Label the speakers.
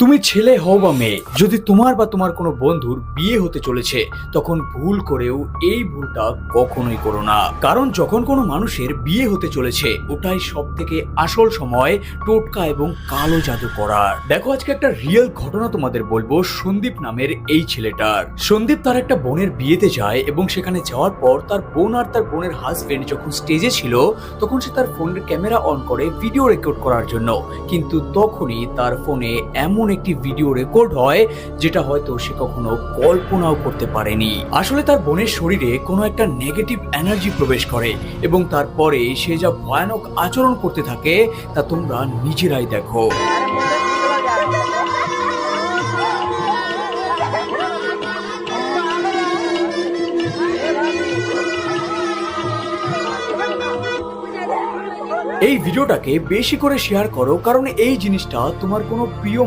Speaker 1: তুমি ছেলে হও বা মেয়ে, যদি তোমার বা তোমার কোনো বন্ধুর বিয়ে হতে চলেছে তখন ভুল করেও এই ভুলটা কখনোই করো না। কারণ যখন কোনো মানুষের বিয়ে হতে চলেছে ওটাই সব থেকে আসল সময় টোটকা এবং কালো জাদু করার। দেখো আজকে একটা রিয়েল ঘটনা তোমাদের বলবো সন্দীপ নামের এই ছেলেটার। সন্দীপ তার একটা বোনের বিয়েতে যায় এবং সেখানে যাওয়ার পর তার বোন আর তার বোনের হাজবেন্ড যখন স্টেজে ছিল তখন সে তার ফোনের ক্যামেরা অন করে ভিডিও রেকর্ড করার জন্য, কিন্তু তখনই তার ফোনে এমন একটি ভিডিও রেকর্ড হয় যেটা হয়তো সে কখনো কল্পনাও করতে পারেনি। আসলে তার বোনের শরীরে কোনো একটা নেগেটিভ এনার্জি প্রবেশ করে এবং তারপরে সে যা ভয়ানক আচরণ করতে থাকে তা তোমরা নিজেরাই দেখো। এই ভিডিওটাকে বেশি করে শেয়ার করো, কারণ এই জিনিসটা তোমার কোনো প্রিয়